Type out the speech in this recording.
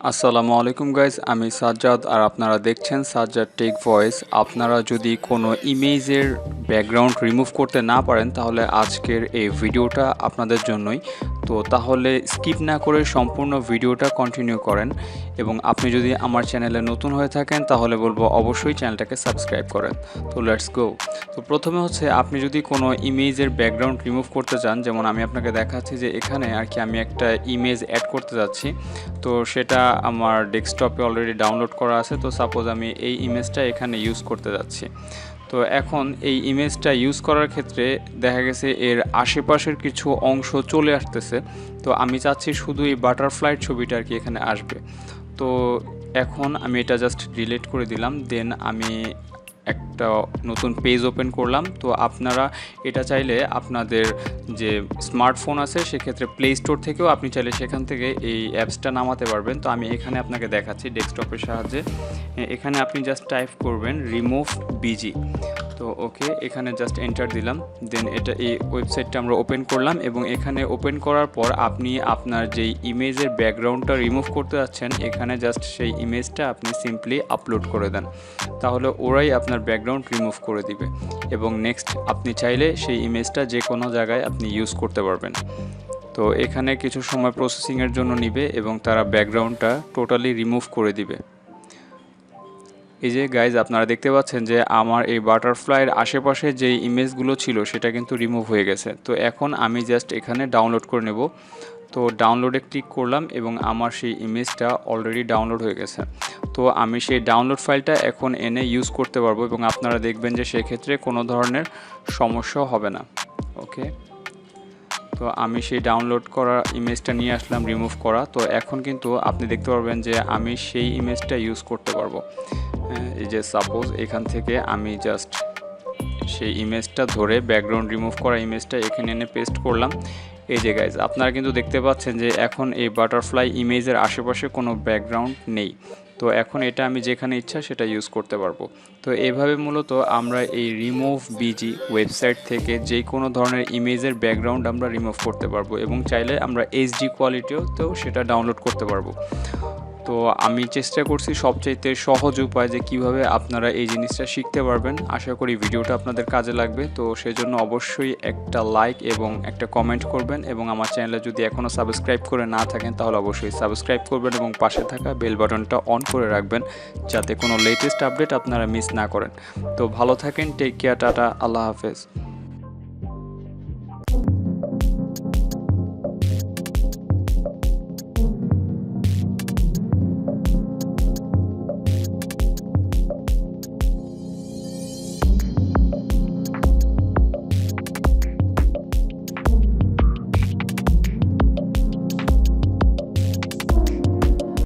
আসসালামু আলাইকুম গাইস, আমি সাজ্জাদ আর আপনারা দেখছেন সাজ্জাদ টেক ভয়েস। আপনারা যদি কোনো ইমেজের ব্যাকগ্রাউন্ড রিমুভ করতে না পারেন তাহলে আজকের এই ভিডিওটা আপনাদের জন্যই। তো তাহলে স্কিপ না করে সম্পূর্ণ ভিডিওটা কন্টিনিউ করেন, এবং আপনি যদি আমার চ্যানেলে নতুন হয়ে থাকেন তাহলে বলবো অবশ্যই চ্যানেলটাকে সাবস্ক্রাইব করেন। তো লেটস গো। তো প্রথমে হচ্ছে আপনি যদি কোনো ইমেজের ব্যাকগ্রাউন্ড রিমুভ করতে চান, যেমন আমি আপনাকে দেখাচ্ছি যে এখানে আর কি আমি একটা ইমেজ অ্যাড করতে যাচ্ছি। তো সেটা আমার ডেস্কটপে অলরেডি ডাউনলোড করা আছে। তো সাপোজ আমি এই ইমেজটা এখানে ইউজ করতে যাচ্ছি। তো এখন এই ইমেজটা ইউজ করার ক্ষেত্রে দেখা গেছে এর আশেপাশের কিছু অংশ চলে আসতেছে। তো আমি চাচ্ছি শুধু এই বাটারফ্লাইয়ের ছবিটা আর কি এখানে আসবে। তো এখন আমি এটা জাস্ট ডিলিট করে দিলাম, দেন আমি একটা নতুন পেজ ওপেন করলাম। তো আপনারা এটা চাইলে আপনাদের যে স্মার্টফোন আছে সেক্ষেত্রে প্লে স্টোর থেকেও আপনি চাইলে সেখান থেকে এই অ্যাপসটা নামাতে পারবেন। তো আমি এখানে আপনাকে দেখাচ্ছি ডেস্কটপের সাহায্যে। এখানে আপনি জাস্ট টাইপ করবেন remove.bg। তো ওকে, এখানে জাস্ট এন্টার দিলাম, দেন এটা এই ওয়েবসাইটটা আমরা ওপেন করলাম, এবং এখানে ওপেন করার পর আপনি আপনার যেই ইমেজের ব্যাকগ্রাউন্ডটা রিমুভ করতে যাচ্ছেন এখানে জাস্ট সেই ইমেজটা আপনি সিম্পলি আপলোড করে দেন, তাহলে ওরাই আপনার ব্যাকগ্রাউন্ড রিমুভ করে দিবে। এবং নেক্সট আপনি চাইলে সেই ইমেজটা যে কোনো জায়গায় আপনি ইউজ করতে পারবেন। তো এখানে কিছু সময় প্রসেসিংয়ের জন্য নিবে এবং তারা ব্যাকগ্রাউন্ডটা টোটালি রিমুভ করে দিবে। এই যে গাইজ আপনারা দেখতে পাচ্ছেন যে আমার এই বাটারফ্লাইয়ের আশেপাশে যে ইমেজগুলো ছিল সেটা কিন্তু রিমুভ হয়ে গেছে। তো এখন আমি জাস্ট এখানে ডাউনলোড করে নেব। তো ডাউনলোডে ক্লিক করলাম এবং আমার সেই ইমেজটা অলরেডি ডাউনলোড হয়ে গেছে। তো আমি সেই ডাউনলোড ফাইলটা এখন এনে ইউজ করতে পারবো, এবং আপনারা দেখবেন যে সেক্ষেত্রে কোনো ধরনের সমস্যা হবে না। ওকে, তো আমি সেই ডাউনলোড করা ইমেজটা নিয়ে আসলাম রিমুভ করা। তো এখন কিন্তু আপনি দেখতে পারবেন যে আমি সেই ইমেজটা ইউজ করতে পারবো। এই যে সাপোজ এখান থেকে আমি জাস্ট সেই ইমেজটা ধরে ব্যাকগ্রাউন্ড রিমুভ করা ইমেজটা এখানে এনে পেস্ট করলাম। এই যে গাইজ আপনারা কিন্তু দেখতে পাচ্ছেন যে এখন এই বাটারফ্লাই ইমেজের আশেপাশে কোনো ব্যাকগ্রাউন্ড নেই। তো এখন এটা আমি যেখানে ইচ্ছা সেটা ইউজ করতে পারবো। তো এইভাবে মূলত আমরা এই remove.bg ওয়েবসাইট থেকে যে কোনো ধরনের ইমেজের ব্যাকগ্রাউন্ড আমরা রিমুভ করতে পারবো, এবং চাইলে আমরা এইচডি কোয়ালিটিতেও সেটা ডাউনলোড করতে পারবো। তো আমি চেষ্টা করছি সবচাইতে সহজ উপায় যে কীভাবে আপনারা এই জিনিসটা শিখতে পারবেন। আশা করি ভিডিওটা আপনাদের কাজে লাগবে। তো সেজন্য অবশ্যই একটা লাইক এবং একটা কমেন্ট করবেন, এবং আমার চ্যানেলে যদি এখনও সাবস্ক্রাইব করে না থাকেন তাহলে অবশ্যই সাবস্ক্রাইব করবেন এবং পাশে থাকা বেল বাটনটা অন করে রাখবেন যাতে কোনো লেটেস্ট আপডেট আপনারা মিস না করেন। তো ভালো থাকেন, টেক কেয়ার, টাটা, আল্লাহ হাফেজ।